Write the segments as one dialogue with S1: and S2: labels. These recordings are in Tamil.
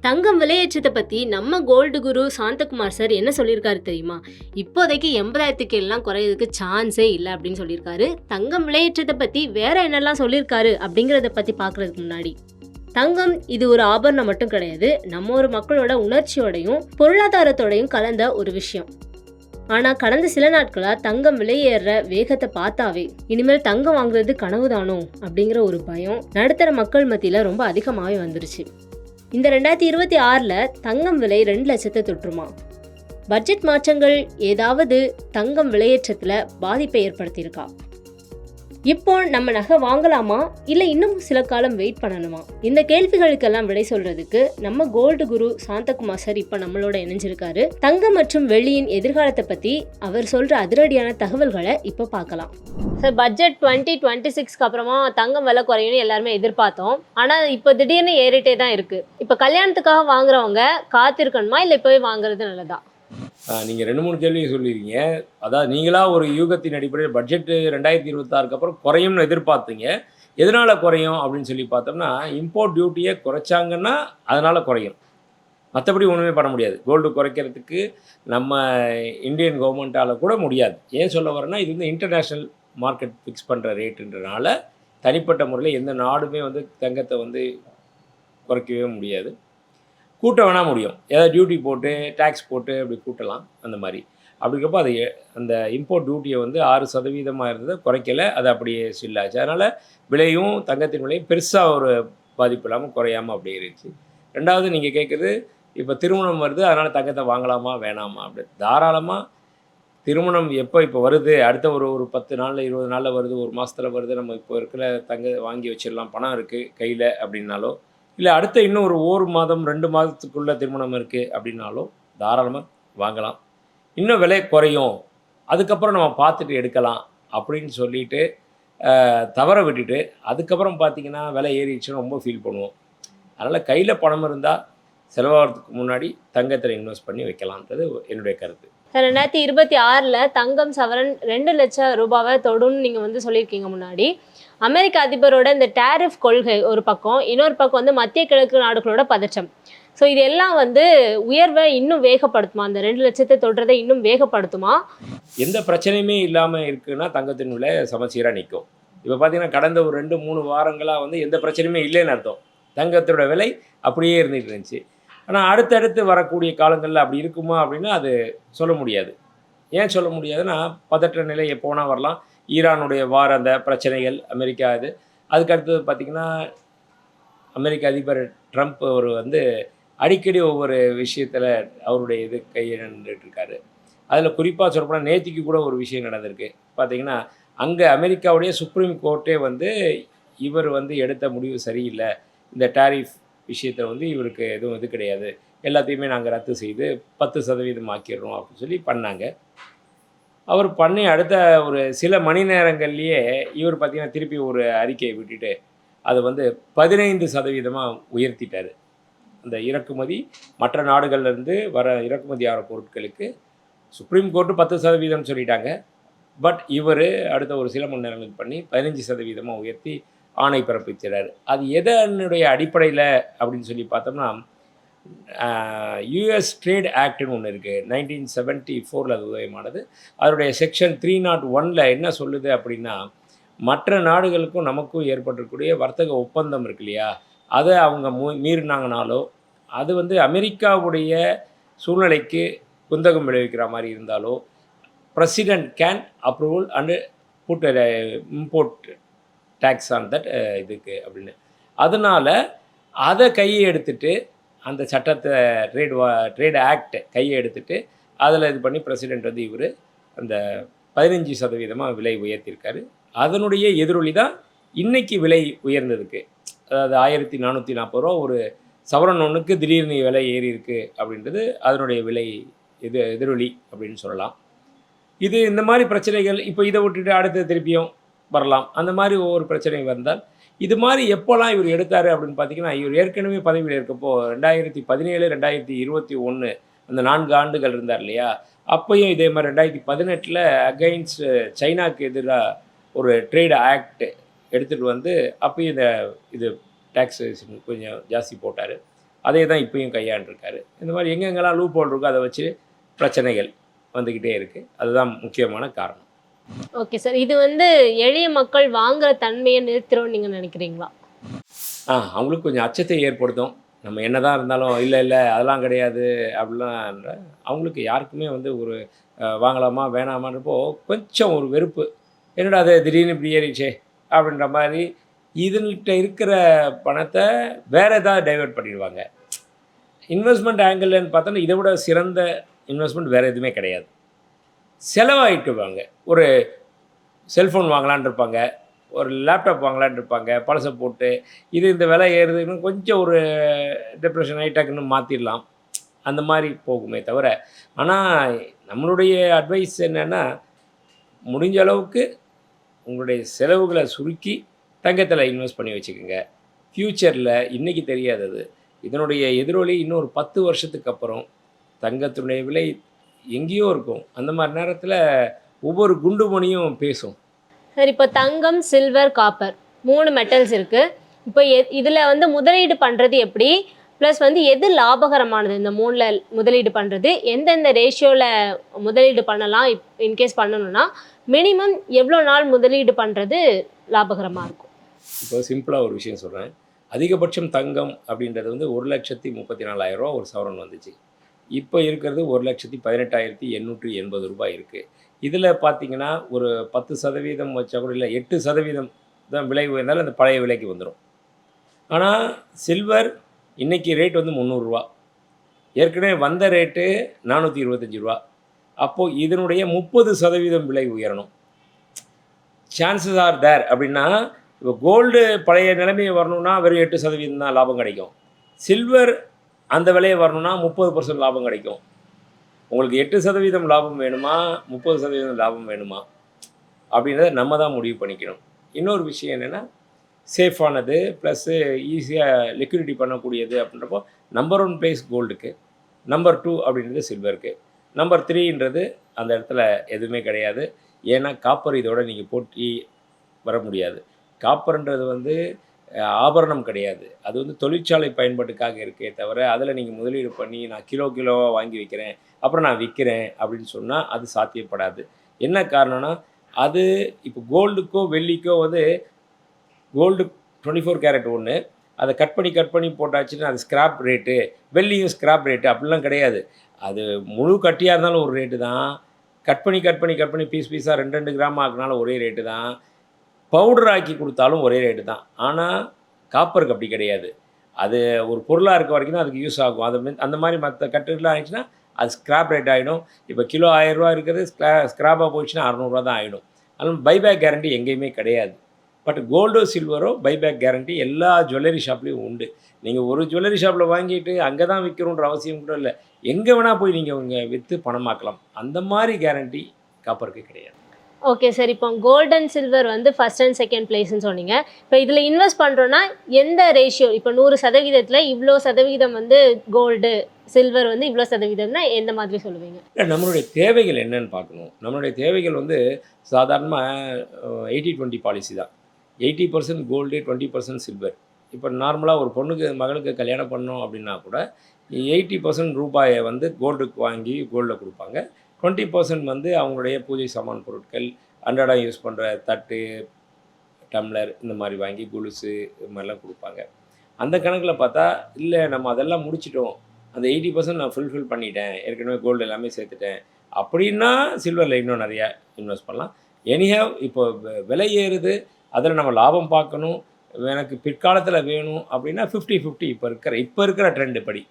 S1: தங்கம் விலையேற்றத்தை பத்தி நம்ம கோல்டு குரு சாந்தகுமார் சார் என்ன சொல்லியிருக்காரு தெரியுமா? இப்போதைக்கு 80,000க்கு எல்லாம் குறையதுக்கு சான்ஸே இல்லை அப்படின்னு சொல்லியிருக்காரு. தங்கம் விலையேற்றத்தை பத்தி வேற என்னெல்லாம் சொல்லியிருக்காரு அப்படிங்கிறத பத்தி பார்க்கறதுக்கு முன்னாடி, தங்கம் இது ஒரு ஆபரணம் மட்டும் கிடையாது, நம்ம ஒரு மக்களோட உணர்ச்சியோடையும் பொருளாதாரத்தோடையும் கலந்த ஒரு விஷயம். ஆனா கடந்த சில நாட்களா தங்கம் விலையேற வேகத்தை பார்த்தாவே இனிமேல் தங்கம் வாங்குறது கனவுதானோ அப்படிங்கிற ஒரு பயம் நடுத்தர மக்கள் மத்தியில ரொம்ப அதிகமாகவே வந்துருச்சு. இந்த 2026ல் தங்கம் விலை 2 லட்சத்தை தொற்றுமா? பட்ஜெட் மாற்றங்கள் ஏதாவது தங்கம் விலையேற்றத்தில் பாதிப்பை ஏற்படுத்தியிருக்கா? இப்போ நம்ம நகை வாங்கலாமா இல்லை இன்னும் சில காலம் வெயிட் பண்ணணுமா? இந்த கேள்விகளுக்கெல்லாம் விடை சொல்றதுக்கு நம்ம கோல்டு குரு சாந்தகுமார் சார் இப்போ நம்மளோட இணைஞ்சிருக்காரு. தங்கம் மற்றும் வெள்ளியின் எதிர்காலத்தை பற்றி அவர் சொல்ற அதிரடியான தகவல்களை இப்போ பார்க்கலாம். சார், பட்ஜெட் 2026க்கு அப்புறமா தங்கம் விலை குறையும்னு எல்லாருமே எதிர்பார்த்தோம். ஆனால் இப்போ திடீர்னு ஏறிட்டே தான் இருக்கு. இப்போ கல்யாணத்துக்காக வாங்குறவங்க காத்திருக்கணுமா இல்லை இப்போவே வாங்குறது நல்லதா?
S2: நீங்கள் 2-3 கேள்வி சொல்லியிருக்கீங்க. அதாவது நீங்களாக ஒரு யூகத்தின் அடிப்படையில் பட்ஜெட்டு 2026க்கு அப்புறம் குறையும்னு எதிர்பார்த்தீங்க. எதனால் குறையும் அப்படின்னு சொல்லி பார்த்தோம்னா, இம்போர்ட் டியூட்டியை குறைச்சாங்கன்னா அதனால் குறையும். மற்றபடி ஒன்றுமே பண்ண முடியாது. கோல்டு குறைக்கிறதுக்கு நம்ம இந்தியன் கவர்மெண்ட்டால் கூட முடியாது. ஏன் சொல்ல வரேன்னா, இது வந்து இன்டர்நேஷ்னல் மார்க்கெட் ஃபிக்ஸ் பண்ணுற ரேட்டுன்றனால தனிப்பட்ட முறையில் எந்த நாடுமே வந்து தங்கத்தை வந்து குறைக்கவே முடியாது. கூட்ட வேணால் முடியும். ஏதாவது டியூட்டி போட்டு டேக்ஸ் போட்டு அப்படி கூட்டலாம். அந்த மாதிரி அப்படிங்கிறப்போ அது அந்த இம்போர்ட் டியூட்டியை வந்து 6% இருந்ததை குறைக்கலை, அது அப்படியே ஸ்டில் ஆச்சு. அதனால் விலையும் தங்கத்தின் விலையும் பெருசாக ஒரு பாதிப்பு இல்லாமல் குறையாமல் அப்படியே இருந்துச்சு. ரெண்டாவது நீங்கள் கேட்குறது, இப்போ திருமணம் வருது, அதனால் தங்கத்தை வாங்கலாமா வேணாமா அப்படி. தாராளமாக திருமணம் இப்போ வருது, அடுத்த ஒரு 10 நாளில் 20 நாளில் வருது, ஒரு மாதத்தில் வருது, நம்ம இப்போ இருக்கிற வாங்கி வச்சிடலாம், பணம் இருக்குது கையில் அப்படின்னாலோ, இல்லை அடுத்த இன்னும் ஒரு மாதம் 2 மாதத்துக்குள்ளே திருமணம் இருக்குது அப்படின்னாலும் தாராளமாக வாங்கலாம். இன்னும் விலை குறையும், அதுக்கப்புறம் நம்ம பார்த்துட்டு எடுக்கலாம் அப்படின்னு சொல்லிட்டு தவற விட்டுட்டு அதுக்கப்புறம் பார்த்திங்கன்னா விலை ஏறிடுச்சுன்னு ரொம்ப ஃபீல் பண்ணுவோம். அதனால் கையில் பணம் இருந்தால் செலவாகிறதுக்கு முன்னாடி தங்கத்தில் இன்வெஸ்ட் பண்ணி வைக்கலான்றது என்னுடைய கருத்து.
S1: 2026ல் தங்கம் சவரன் 2 லட்சம் ரூபாவை தொடுன்னு நீங்கள் வந்து சொல்லியிருக்கீங்க முன்னாடி. அமெரிக்க அதிபரோட இந்த டேரிஃப் கொள்கை ஒரு பக்கம், இன்னொரு பக்கம் வந்து மத்திய கிழக்கு நாடுகளோட பதற்றம். ஸோ இது எல்லாம் வந்து உயர்வை இன்னும் வேகப்படுத்துமா? அந்த 2 லட்சத்தை தொடுறதை இன்னும் வேகப்படுத்துமா?
S2: எந்த பிரச்சனையுமே இல்லாமல் இருக்குன்னா தங்கத்தின் விலை சமச்சீராக நிற்கும். இப்போ பார்த்தீங்கன்னா கடந்த ஒரு 2-3 வாரங்களாக வந்து எந்த பிரச்சனையுமே இல்லைன்னு அர்த்தம். தங்கத்தோட விலை அப்படியே இருந்துகிட்டு இருந்துச்சு. ஆனால் அடுத்தடுத்து வரக்கூடிய காலங்களில் அப்படி இருக்குமா அப்படின்னா அது சொல்ல முடியாது. ஏன் சொல்ல முடியாதுன்னா, பதற்ற நிலை எப்போனா வரலாம். ஈரானுடைய அந்த பிரச்சனைகள், அமெரிக்கா இது. அதுக்கு அடுத்தது பார்த்திங்கன்னா, அமெரிக்க அதிபர் ட்ரம்ப் அவர் வந்து அடிக்கடி ஒவ்வொரு விஷயத்தில் அவருடைய கையிட்டுருக்காரு. அதில் குறிப்பாக சொல்லப்போனால் நேற்றுக்கு கூட ஒரு விஷயம் நடந்திருக்கு. பார்த்திங்கன்னா, அங்கே அமெரிக்காவுடைய சுப்ரீம் கோர்ட்டே வந்து இவர் வந்து எடுத்த முடிவு சரியில்லை, இந்த டாரிஃப் விஷயத்தில் வந்து இவருக்கு எதுவும் இது கிடையாது, எல்லாத்தையுமே நாங்கள் ரத்து செய்து 10% ஆக்கிடுறோம் அப்படின்னு சொல்லி பண்ணாங்க. அவர் பண்ணி அடுத்த ஒரு சில மணி நேரங்கள்லேயே இவர் பார்த்திங்கன்னா திருப்பி ஒரு அறிக்கையை விட்டுட்டு அதை வந்து 15% உயர்த்திட்டார். அந்த இறக்குமதி மற்ற நாடுகள்லேருந்து வர இறக்குமதி ஆகிற பொருட்களுக்கு சுப்ரீம் கோர்ட்டு 10% சொல்லிட்டாங்க. பட் இவர் அடுத்த ஒரு சில மணி நேரங்களுக்கு பண்ணி 15% உயர்த்தி ஆணை பிறப்பிக்கிறார். அது எதனுடைய அடிப்படையில் அப்படின்னு சொல்லி பார்த்தோம்னா, யூஎஸ் ட்ரேட் ஆக்ட்னு ஒன்று இருக்குது. 1974 அது உதயமானது. அதனுடைய செக்ஷன் 301 என்ன சொல்லுது அப்படின்னா, மற்ற நாடுகளுக்கும் நமக்கும் ஏற்பட்டிருக்கக்கூடிய வர்த்தக ஒப்பந்தம் இருக்கு இல்லையா, அதை அவங்க மீறினாங்கனாலோ, அது வந்து அமெரிக்காவுடைய சூழ்நிலைக்கு குந்தகம் விளைவிக்கிற மாதிரி இருந்தாலோ, president can approval and put import tax on that இதுக்கு அப்படின்னு. அதனால் அதை கையை எடுத்துட்டு அந்த சட்டத்தை ட்ரேட் ஆக்ட் கையை எடுத்துகிட்டு அதில் இது பண்ணி பிரசிடெண்ட் வந்து இவர் அந்த 15% விலை உயர்த்தியிருக்காரு. அதனுடைய எதிரொலி தான் இன்றைக்கி விலை உயர்ந்ததுக்கு. அதாவது 1440 ஒரு சவரன் ஒன்றுக்கு திடீர்னு விலை ஏறி இருக்குது அப்படின்றது அதனுடைய விலை எதிரொலி அப்படின்னு சொல்லலாம். இது இந்த மாதிரி பிரச்சனைகள் இப்போ இதை விட்டுட்டு அடுத்து திருப்பியும் வரலாம். அந்த மாதிரி ஒவ்வொரு பிரச்சனை வந்தால் இது மாதிரி எப்போல்லாம் இவர் எடுத்தார் அப்படின்னு பார்த்தீங்கன்னா, இவர் ஏற்கனவே பதவியில் இருக்கப்போ 2017, 2021 அந்த 4 ஆண்டுகள் இருந்தார் இல்லையா, அப்போயும் இதே மாதிரி 2018 அகைன்ஸ்ட் சைனாக்கு எதிராக ஒரு ட்ரேட் ஆக்ட் எடுத்துகிட்டு வந்து அப்போயும் இது டேக்ஸேஷன் கொஞ்சம் ஜாஸ்தி போட்டார். அதே தான் இப்பயும் கையாண்டிருக்காரு. இந்த மாதிரி எங்கெங்கெல்லாம் லூப் ஹோல் இருக்கோ அதை வச்சு பிரச்சனைகள் வந்துக்கிட்டே இருக்குது. அதுதான் முக்கியமான காரணம்.
S1: Okay sir. இது வந்து எளிய மக்கள் வாங்குற தன்மையை நிறுத்திடும்னு நீங்கள் நினைக்கிறீங்களா?
S2: அவங்களுக்கு கொஞ்சம் அச்சத்தை ஏற்படுத்தும். நம்ம என்னதான் இருந்தாலும் இல்லை அதெல்லாம் கிடையாது அப்படிலாம் அவங்களுக்கு யாருக்குமே வந்து ஒரு வாங்கலாமா வேணாமான்றப்போ கொஞ்சம் ஒரு வெறுப்பு. என்னடா அது திடீர்னு இப்படி ஏறிச்சே அப்படின்ற மாதிரி இதுகிட்ட இருக்கிற பணத்தை வேறு ஏதாவது டைவெர்ட் பண்ணிடுவாங்க. இன்வெஸ்ட்மெண்ட் ஆங்கிள்னு பார்த்தோன்னா இதை விட சிறந்த இன்வெஸ்ட்மெண்ட் வேறு எதுவுமே கிடையாது. செலவாகிட்டுவாங்க. ஒரு செல்ஃபோன் வாங்கலான் இருப்பாங்க, ஒரு லேப்டாப் வாங்கலான் இருப்பாங்க, பழசை போட்டு இந்த விலை ஏறுதுன்னு கொஞ்சம் ஒரு டிப்ரெஷன் ஆகிட்டாக்குன்னு மாற்றிடலாம். அந்த மாதிரி போகுமே தவிர, ஆனால் நம்மளுடைய அட்வைஸ் என்னென்னா, முடிஞ்ச அளவுக்கு உங்களுடைய செலவுகளை சுருக்கி தங்கத்தில் இன்வெஸ்ட் பண்ணி வச்சுக்கோங்க. ஃப்யூச்சரில் இன்றைக்கி தெரியாதது இதனுடைய எதிரொலி இன்னும் ஒரு 10 வருஷத்துக்கு அப்புறம் தங்கத்தினுடைய விலை எங்கேயோ இருக்கும். அந்த மாதிரி நேரத்தில் ஒவ்வொரு குண்டு மணியும் பேசும்.
S1: சார், இப்போ தங்கம், சில்வர், காப்பர் 3 மெட்டல்ஸ் இருக்குது. இப்போ இதில் வந்து முதலீடு பண்ணுறது எப்படி, ப்ளஸ் வந்து எது லாபகரமானது இந்த 3ல் முதலீடு பண்ணுறது, எந்தெந்த ரேஷியோவில் முதலீடு பண்ணலாம், இன்கேஸ் பண்ணணும்னா மினிமம் எவ்வளோ நாள் முதலீடு பண்ணுறது லாபகரமாக இருக்கும்?
S2: இப்போ சிம்பிளாக ஒரு விஷயம் சொல்கிறேன். அதிகபட்சம் தங்கம் அப்படின்றது வந்து 1,34,000 ரூபா ஒரு சவரன் வந்துச்சு. இப்போ இருக்கிறது 1,18,880 ரூபாய் இருக்குது. இதில் பார்த்தீங்கன்னா ஒரு 10% வச்சா கூட இல்லை, 8% தான் விலை உயர்ந்தாலும் அந்த பழைய விலைக்கு வந்துடும். ஆனால் சில்வர் இன்றைக்கி ரேட் வந்து 300 ரூபா, ஏற்கனவே வந்த ரேட்டு 425 ரூபா. அப்போது இதனுடைய 30% விலை உயரணும். சான்சஸ் ஆர் தேர் அப்படின்னா, இப்போ கோல்டு பழைய நிலைமையை வரணும்னா வெறும் 8% தான் லாபம் கிடைக்கும். சில்வர் அந்த விலையை வரணும்னா 30% லாபம் கிடைக்கும். உங்களுக்கு 8% லாபம் வேணுமா, 30% லாபம் வேணுமா அப்படின்றத நம்ம தான் முடிவு பண்ணிக்கணும். இன்னொரு விஷயம் என்னென்னா, சேஃபானது ப்ளஸ்ஸு ஈஸியாக லிக்விடிட்டி பண்ணக்கூடியது அப்படின்றப்போ நம்பர் 1 பிளேஸ் கோல்டுக்கு, நம்பர் 2 அப்படின்றது சில்வருக்கு, நம்பர் 3ன்றது அந்த இடத்துல எதுவுமே கிடையாது. ஏன்னா காப்பர் இதோட நீங்கள் போட்டி வர முடியாது. காப்பர்ன்றது வந்து ஆபரணம் கிடையாது. அது வந்து தொழிற்சாலை பயன்பாட்டுக்காக இருக்கே தவிர, அதில் நீங்கள் முதலீடு பண்ணி நான் கிலோவாக வாங்கி வைக்கிறேன், அப்புறம் நான் விற்கிறேன் அப்படின்னு சொன்னால் அது சாத்தியப்படாது. என்ன காரணம்னா, அது இப்போ கோல்டுக்கோ வெள்ளிக்கோ வந்து கோல்டு 24 கேரட் ஒன்று, அதை கட் பண்ணி போட்டாச்சுன்னா அது ஸ்கிராப் ரேட்டு, வெள்ளியும் ஸ்கிராப் ரேட்டு அப்படிலாம் கிடையாது. அது முழு கட்டியாக இருந்தாலும் ஒரு ரேட்டு தான், கட் பண்ணி பீஸாக 2 கிராம் ஆக்கினாலும் ஒரே ரேட்டு தான், பவுடர் ஆக்கி கொடுத்தாலும் ஒரே ரேட்டு தான். ஆனால் காப்பருக்கு அப்படி கிடையாது. அது ஒரு பொருளாக இருக்க வரைக்கும் தான் அதுக்கு யூஸ் ஆகும். அது அந்த மாதிரி மற்ற கட்டுலாம் ஆகிடுச்சுன்னா அது ஸ்கிராப் ரேட் ஆகிடும். இப்போ கிலோ 1000 ரூபா இருக்கிறது ஸ்கிராப்பாக போயிடுச்சுன்னா 600 ரூபா தான் ஆகிடும். அதனால் பைபேக் கேரண்டி எங்கேயுமே கிடையாது. பட் கோல்டோ சில்வரோ பைபேக் கேரண்டி எல்லா ஜுவல்லரி ஷாப்லேயும் உண்டு. நீங்கள் ஒரு ஜுவல்லரி ஷாப்பில் வாங்கிட்டு அங்கே தான் விற்கிறோன்ற அவசியம் கூட இல்லை. எங்கே வேணால் போய் நீங்கள் இங்கே விற்று பணமாக்கலாம். அந்த மாதிரி கேரண்டி காப்பருக்கு கிடையாது.
S1: Okay sir. இப்போ கோல்டு அண்ட் சில்வர் வந்து ஃபர்ஸ்ட் அண்ட் செகண்ட் பிளேஸ்ன்னு சொன்னீங்க. இப்போ இதில் இன்வெஸ்ட் பண்ணுறோன்னா எந்த ரேஷியோ, இப்போ 100% இவ்வளோ சதவீதம் வந்து கோல்டு, சில்வர் வந்து இவ்வளோ சதவீதம்னா எந்த மாதிரி சொல்லுவீங்க?
S2: இல்லை, நம்மளுடைய தேவைகள் என்னன்னு பார்க்கணும். நம்மளுடைய தேவைகள் வந்து சாதாரணமாக 80-20 பாலிசி தான். 80% கோல்டு, 20% சில்வர். இப்போ நார்மலாக ஒரு பொண்ணுக்கு மகளுக்கு கல்யாணம் பண்ணோம் அப்படின்னா கூட 80% ரூபாயை வந்து கோல்டுக்கு வாங்கி கோல்டில் கொடுப்பாங்க. 20% வந்து அவங்களுடைய பூஜை சாமான் பொருட்கள், அன்றாடம் யூஸ் பண்ணுற தட்டு, டம்ளர் இந்த மாதிரி வாங்கி கொலுசு இது மாதிரிலாம் கொடுப்பாங்க. அந்த கணக்கில் பார்த்தா, இல்லை நம்ம அதெல்லாம் முடிச்சிட்டோம், அந்த 80% நான் ஃபுல்ஃபில் பண்ணிட்டேன், ஏற்கனவே கோல்டு எல்லாமே சேர்த்துட்டேன் அப்படின்னா சில்வரில் இன்னும் நிறையா இன்வெஸ்ட் பண்ணலாம். எனிஹேவ் இப்போ விலை ஏறுது, அதில் நம்ம லாபம் பார்க்கணும், எனக்கு பிற்காலத்தில் வேணும் அப்படின்னா 50-50 இப்போ இருக்கிற ட்ரெண்டு படி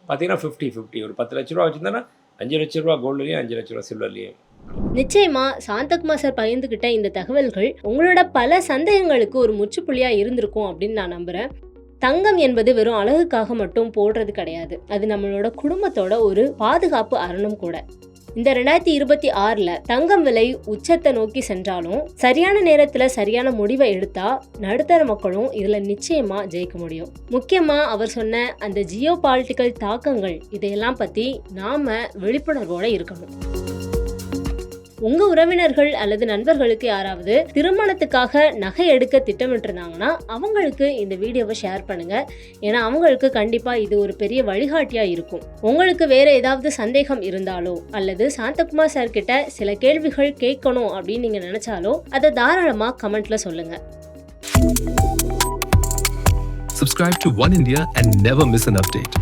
S2: பார்த்தீங்கன்னா 50-50. ஒரு 10 லட்ச ரூபா வச்சுருந்தேன்னா 5 லட்ச ரூபா கோல்டுலேயும் 5 லட்ச ரூபா சில்வர்லேயும்.
S1: நிச்சயமா சாந்தகுமார் சார் பகிர்ந்துக்கிட்ட இந்த தகவல்கள் உங்களோட பல சந்தேகங்களுக்கு ஒரு முற்றுப்புள்ளியா இருந்திருக்கும் அப்படின்னு நான் நம்புறேன். தங்கம் என்பது வெறும் அழகுக்காக மட்டும் போடுறது கிடையாது, அது நம்மளோட குடும்பத்தோட ஒரு பாதுகாப்பு அரணும் கூட. இந்த 2026ல் தங்கம் விலை உச்சத்தை நோக்கி சென்றாலும் சரியான நேரத்துல சரியான முடிவை எடுத்தா நடுத்தர மக்களும் இதுல நிச்சயமா ஜெயிக்க முடியும். முக்கியமா அவர் சொன்ன அந்த ஜியோ பாலிட்டிக்கல் தாக்கங்கள், இதையெல்லாம் பத்தி நாம விழிப்புணர்வோட இருக்கணும். உங்க உறவினர்கள் அல்லது நண்பர்களுக்கு யாராவது திருமணத்துக்காக நகை எடுக்க திட்டமிட்டிருந்தாங்கன்னா அவங்களுக்கு இந்த வீடியோவை ஷேர் பண்ணுங்க. ஏன்னா அவங்களுக்கு கண்டிப்பா இது ஒரு பெரிய வழிகாட்டியா இருக்கும். உங்களுக்கு வேற ஏதாவது சந்தேகம் இருந்தாலோ அல்லது சாந்தகுமார் சார் கிட்ட சில கேள்விகள் கேட்கணும் அப்படின்னு நீங்க நினைச்சாலோ அதை தாராளமா கமெண்ட்ல சொல்லுங்க.
S3: Subscribe to One India and never miss an update.